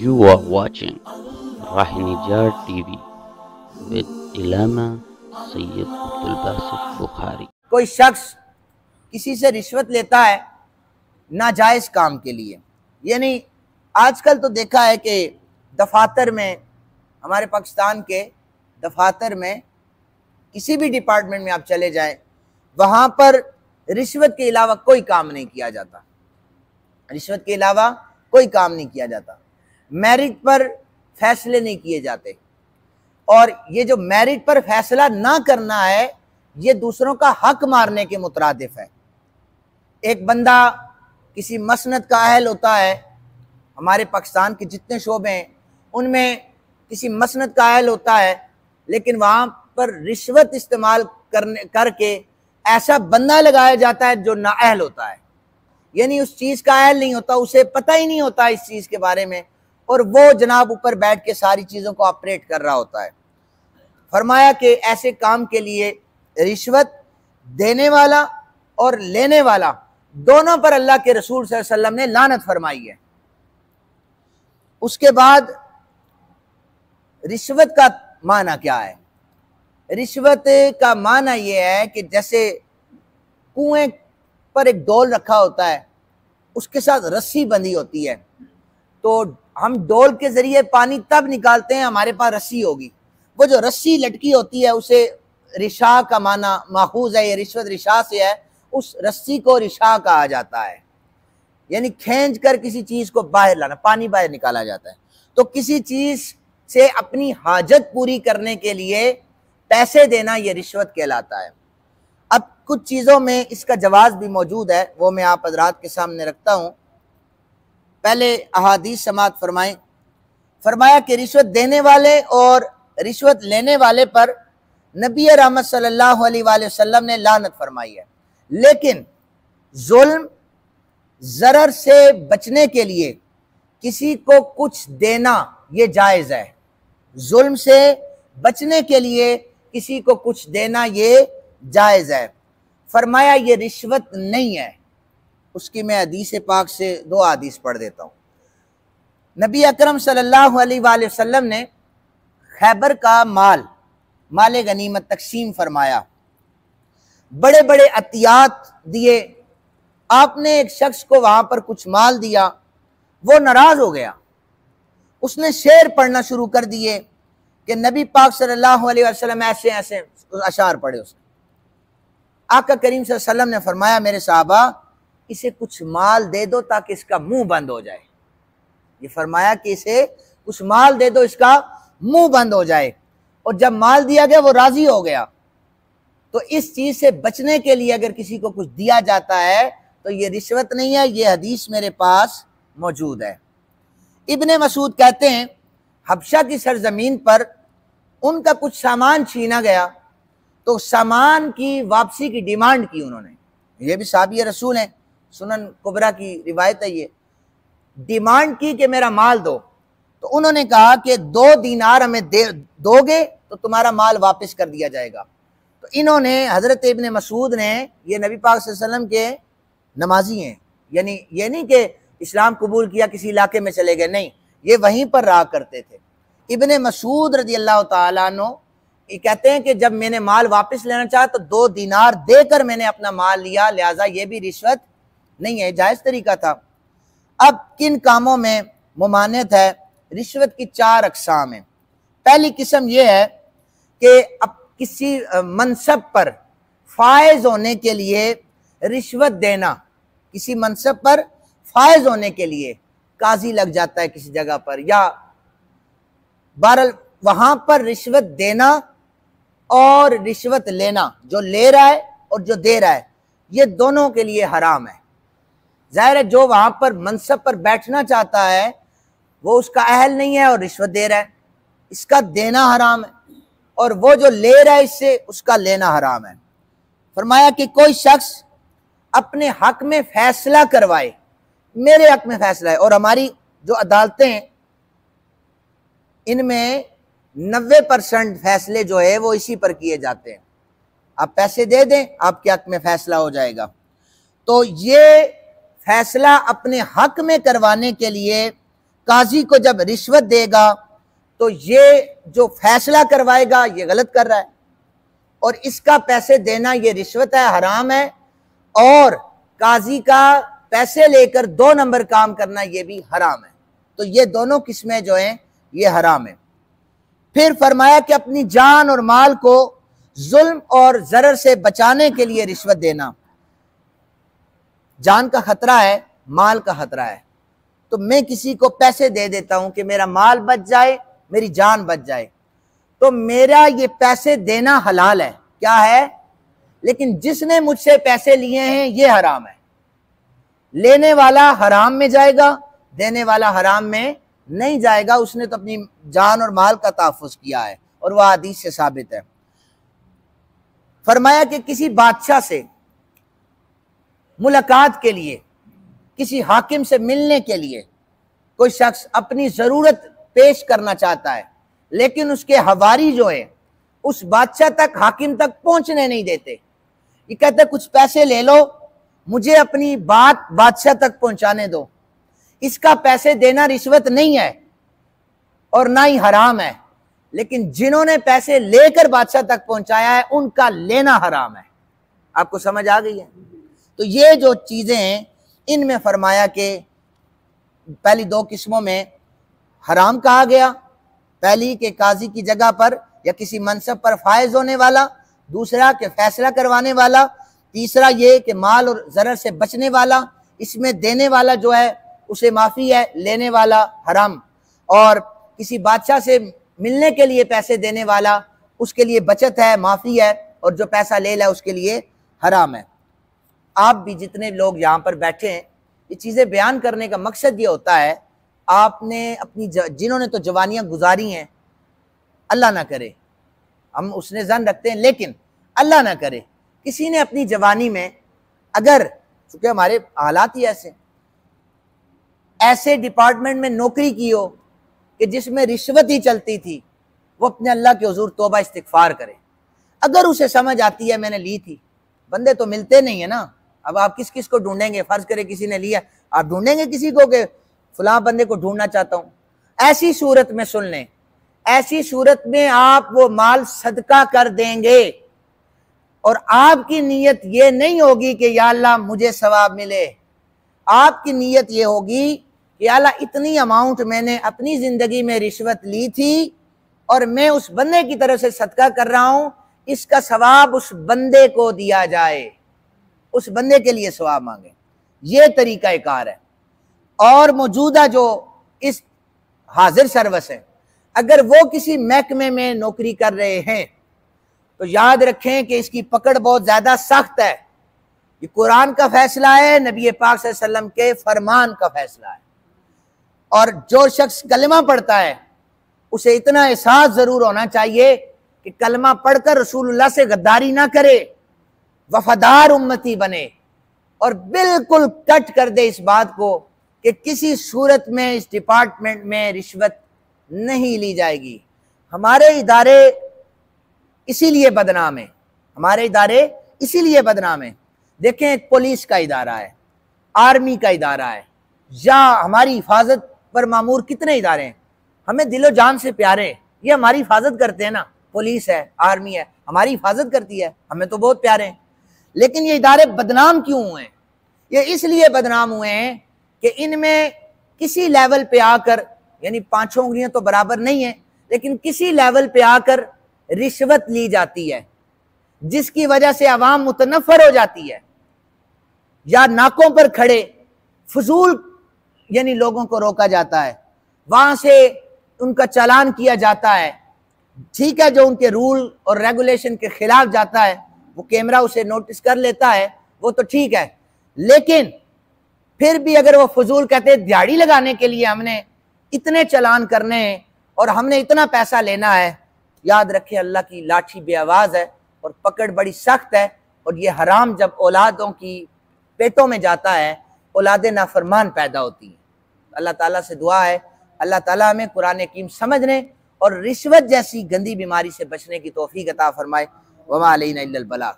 You are watching Rahinijar TV with Ilama Sayyid Abdul Basit Bukhari. کوئی شخص کسی سے رشوت لیتا ہے ناجائز کام کے لیے، یعنی آج کل تو دیکھا ہے کہ دفاتر میں، ہمارے پاکستان کے دفاتر میں کسی بھی ڈپارٹمنٹ میں آپ چلے جائیں، وہاں پر رشوت کے علاوہ کوئی کام نہیں کیا جاتا، رشوت کے علاوہ کوئی کام نہیں کیا جاتا، میرٹ پر فیصلے نہیں کیے جاتے، اور یہ جو میرٹ پر فیصلہ نہ کرنا ہے یہ دوسروں کا حق مارنے کے مترادف ہے۔ ایک بندہ کسی مسند کا اہل ہوتا ہے، ہمارے پاکستان کے جتنے شعبے ہیں ان میں کسی مسند کا اہل ہوتا ہے، لیکن وہاں پر رشوت استعمال کر کے ایسا بندہ لگایا جاتا ہے جو نااہل ہوتا ہے، یعنی اس چیز کا اہل نہیں ہوتا، اسے پتہ ہی نہیں ہوتا اس چیز کے بارے میں، اور وہ جناب اوپر بیٹھ کے ساری چیزوں کو آپریٹ کر رہا ہوتا ہے۔ فرمایا کہ ایسے کام کے لیے رشوت دینے والا اور لینے والا دونوں پر اللہ کے رسول صلی اللہ علیہ وسلم نے لعنت فرمائی ہے۔ اس کے بعد رشوت کا معنی کیا ہے؟ رشوت کا معنی یہ ہے کہ جیسے کنویں پر ایک ڈول رکھا ہوتا ہے، اس کے ساتھ رسی بندھی ہوتی ہے، تو ہم ڈول کے ذریعے پانی تب نکالتے ہیں ہمارے پاس رسی ہوگی، وہ جو رسی لٹکی ہوتی ہے اسے رشا کا معنی ماخوذ ہے، یہ رشوت رشا سے ہے، اس رسی کو رشا کہا جاتا ہے، یعنی کھینچ کر کسی چیز کو باہر لانا، پانی باہر نکالا جاتا ہے۔ تو کسی چیز سے اپنی حاجت پوری کرنے کے لیے پیسے دینا یہ رشوت کہلاتا ہے۔ اب کچھ چیزوں میں اس کا جواز بھی موجود ہے، وہ میں آپ حضرات کے سامنے رکھتا ہوں۔ پہلے احادیث سماعت فرمائیں۔ فرمایا کہ رشوت دینے والے اور رشوت لینے والے پر نبی رحمت صلی اللہ علیہ وآلہ وسلم نے لعنت فرمائی ہے، لیکن ظلم ضرر سے بچنے کے لیے کسی کو کچھ دینا یہ جائز ہے، ظلم سے بچنے کے لیے کسی کو کچھ دینا یہ جائز ہے۔ فرمایا یہ رشوت نہیں ہے۔ اس کی میں حدیث پاک سے دو حدیث پڑھ دیتا ہوں۔ نبی اکرم صلی اللہ علیہ وآلہ وسلم نے خیبر کا مال غنیمت تقسیم فرمایا، بڑے بڑے عطیات دیے، آپ نے ایک شخص کو وہاں پر کچھ مال دیا، وہ ناراض ہو گیا، اس نے شعر پڑھنا شروع کر دیے کہ نبی پاک صلی اللہ علیہ وسلم ایسے ایسے اشعار پڑھے۔ اس نے آقا کریم صلی اللہ علیہ وسلم نے فرمایا میرے صحابہ اسے کچھ مال دے دو تاکہ اس کا منہ بند ہو جائے، یہ فرمایا کہ اسے کچھ مال دے دو اس کا منہ بند ہو جائے، اور جب مال دیا گیا وہ راضی ہو گیا۔ تو اس چیز سے بچنے کے لیے اگر کسی کو کچھ دیا جاتا ہے تو یہ رشوت نہیں ہے، یہ حدیث میرے پاس موجود ہے۔ ابن مسعود کہتے ہیں حبشہ کی سرزمین پر ان کا کچھ سامان چھینا گیا، تو سامان کی واپسی کی ڈیمانڈ کی انہوں نے، یہ بھی صحابی رسول ہیں، سنن کبریٰ کی روایت ہے، یہ ڈیمانڈ کی کہ میرا مال دو، تو انہوں نے کہا کہ 2 دینار ہمیں دو گے تو تمہارا مال واپس کر دیا جائے گا۔ تو انہوں نے حضرت ابن مسعود نے، یہ نبی پاک صلی اللہ علیہ وسلم کے نمازی ہیں، یعنی یہ نہیں کہ اسلام قبول کیا کسی علاقے میں چلے گئے، نہیں، یہ وہیں پر رہا کرتے تھے۔ ابن مسعود رضی اللہ تعالیٰ عنہ یہ کہتے ہیں کہ جب میں نے مال واپس لینا چاہا تو 2 دینار دے کر میں نے اپنا مال لیا، لہٰذا یہ بھی رشوت نہیں ہے، جائز طریقہ تھا۔ اب کن کاموں میں ممانعت ہے؟ رشوت کی 4 اقسام ہیں۔ پہلی قسم یہ ہے کہ اب کسی منصب پر فائز ہونے کے لیے رشوت دینا، کسی منصب پر فائز ہونے کے لیے قاضی لگ جاتا ہے کسی جگہ پر، یا بہرحال وہاں پر رشوت دینا اور رشوت لینا، جو لے رہا ہے اور جو دے رہا ہے، یہ دونوں کے لیے حرام ہے۔ ظاہر ہے جو وہاں پر منصب پر بیٹھنا چاہتا ہے وہ اس کا اہل نہیں ہے اور رشوت دے رہا ہے، اس کا دینا حرام ہے، اور وہ جو لے رہا ہے اس سے اس کا لینا حرام ہے۔ فرمایا کہ کوئی شخص اپنے حق میں فیصلہ کروائے، میرے حق میں فیصلہ ہے، اور ہماری جو عدالتیں ہیں ان میں 90% فیصلے جو ہے وہ اسی پر کیے جاتے ہیں، آپ پیسے دے دیں آپ کے حق میں فیصلہ ہو جائے گا۔ تو یہ فیصلہ اپنے حق میں کروانے کے لیے قاضی کو جب رشوت دے گا تو یہ جو فیصلہ کروائے گا یہ غلط کر رہا ہے، اور اس کا پیسے دینا یہ رشوت ہے، حرام ہے، اور قاضی کا پیسے لے کر 2 نمبر کام کرنا یہ بھی حرام ہے۔ تو یہ دونوں قسمیں جو ہیں یہ حرام ہیں۔ پھر فرمایا کہ اپنی جان اور مال کو ظلم اور ضرر سے بچانے کے لیے رشوت دینا، جان کا خطرہ ہے، مال کا خطرہ ہے، تو میں کسی کو پیسے دے دیتا ہوں کہ میرا مال بچ جائے، میری جان بچ جائے، تو میرا یہ پیسے دینا حلال ہے، کیا ہے؟ لیکن جس نے مجھ سے پیسے لیے ہیں یہ حرام ہے۔ لینے والا حرام میں جائے گا، دینے والا حرام میں نہیں جائے گا، اس نے تو اپنی جان اور مال کا تحفظ کیا ہے، اور وہ حدیث سے ثابت ہے۔ فرمایا کہ کسی بادشاہ سے ملاقات کے لیے، کسی حاکم سے ملنے کے لیے کوئی شخص اپنی ضرورت پیش کرنا چاہتا ہے، لیکن اس کے حواری جو ہے اس بادشاہ تک، حاکم تک پہنچنے نہیں دیتے، یہ کہتے کچھ پیسے لے لو، مجھے اپنی بات بادشاہ تک پہنچانے دو۔ اس کا پیسے دینا رشوت نہیں ہے اور نہ ہی حرام ہے، لیکن جنہوں نے پیسے لے کر بادشاہ تک پہنچایا ہے ان کا لینا حرام ہے۔ آپ کو سمجھ آ گئی ہے؟ تو یہ جو چیزیں ہیں ان میں فرمایا کہ پہلی 2 قسموں میں حرام کہا گیا، پہلی کہ قاضی کی جگہ پر یا کسی منصب پر فائز ہونے والا، دوسرا کہ فیصلہ کروانے والا، تیسرا یہ کہ مال اور ضرر سے بچنے والا، اس میں دینے والا جو ہے اسے معافی ہے، لینے والا حرام، اور کسی بادشاہ سے ملنے کے لیے پیسے دینے والا اس کے لیے بچت ہے، معافی ہے، اور جو پیسہ لے لے اس کے لیے حرام ہے۔ آپ بھی جتنے لوگ یہاں پر بیٹھے ہیں یہ چیزیں بیان کرنے کا مقصد یہ ہوتا ہے، آپ نے اپنی جنہوں نے تو جوانیاں گزاری ہیں، اللہ نہ کرے، ہم اس نے ظن رکھتے ہیں، لیکن اللہ نہ کرے کسی نے اپنی جوانی میں اگر، چونکہ ہمارے حالات ہی ایسے ڈپارٹمنٹ میں نوکری کی ہو کہ جس میں رشوت ہی چلتی تھی، وہ اپنے اللہ کے حضور توبہ استغفار کرے۔ اگر اسے سمجھ آتی ہے میں نے لی تھی، بندے تو ملتے نہیں ہیں نا، اب آپ کس کس کو ڈھونڈیں گے؟ فرض کرے کسی نے لیا، آپ ڈھونڈیں گے کسی کو کہ فلاں بندے کو ڈھونڈنا چاہتا ہوں؟ ایسی صورت میں سن لیں، ایسی صورت میں آپ وہ مال صدقہ کر دیں گے، اور آپ کی نیت یہ نہیں ہوگی کہ یا اللہ مجھے ثواب ملے، آپ کی نیت یہ ہوگی کہ یا اللہ اتنی اماؤنٹ میں نے اپنی زندگی میں رشوت لی تھی اور میں اس بندے کی طرف سے صدقہ کر رہا ہوں، اس کا ثواب اس بندے کو دیا جائے، اس بندے کے لیے ثواب مانگے۔ یہ طریقہ کار ہے۔ اور موجودہ جو اس حاضر سروس ہے، اگر وہ کسی محکمے میں نوکری کر رہے ہیں تو یاد رکھیں کہ اس کی پکڑ بہت زیادہ سخت ہے۔ یہ قرآن کا فیصلہ ہے، نبی پاک صلی اللہ علیہ وسلم کے فرمان کا فیصلہ ہے، اور جو شخص کلمہ پڑھتا ہے اسے اتنا احساس ضرور ہونا چاہیے کہ کلمہ پڑھ کر رسول اللہ سے غداری نہ کرے، وفادار امتی بنے، اور بالکل کٹ کر دے اس بات کو کہ کسی صورت میں اس ڈپارٹمنٹ میں رشوت نہیں لی جائے گی۔ ہمارے ادارے اسی لیے بدنام ہیں، ہمارے ادارے اسی لیے بدنام ہیں۔ دیکھیں ایک پولیس کا ادارہ ہے، آرمی کا ادارہ ہے، یا ہماری حفاظت پر مامور کتنے ادارے ہیں، ہمیں دل و جان سے پیارے ہیں، یہ ہماری حفاظت کرتے ہیں نا، پولیس ہے، آرمی ہے، ہماری حفاظت کرتی ہے، ہمیں تو بہت پیارے ہیں، لیکن یہ ادارے بدنام کیوں ہوئے ہیں؟ یہ اس لیے بدنام ہوئے ہیں کہ ان میں کسی لیول پہ آ کر، یعنی 5 انگلیاں تو برابر نہیں ہیں، لیکن کسی لیول پہ آ کر رشوت لی جاتی ہے، جس کی وجہ سے عوام متنفر ہو جاتی ہے، یا ناکوں پر کھڑے فضول یعنی لوگوں کو روکا جاتا ہے، وہاں سے ان کا چالان کیا جاتا ہے، ٹھیک ہے، جو ان کے رول اور ریگولیشن کے خلاف جاتا ہے وہ کیمرہ اسے نوٹس کر لیتا ہے، وہ تو ٹھیک ہے، لیکن پھر بھی اگر وہ فضول کہتے ہیں دیہڑی لگانے کے لیے ہم نے اتنے چالان کرنے ہیں اور ہم نے اتنا پیسہ لینا ہے، یاد رکھیں اللہ کی لاٹھی بے آواز ہے اور پکڑ بڑی سخت ہے، اور یہ حرام جب اولادوں کی پیٹوں میں جاتا ہے اولاد نافرمان پیدا ہوتی ہیں۔ اللہ تعالیٰ سے دعا ہے اللہ تعالیٰ ہمیں قرآن حکیم سمجھنے اور رشوت جیسی گندی بیماری سے بچنے کی توفیق عطا فرمائے۔ وما علینا الا البلاغ۔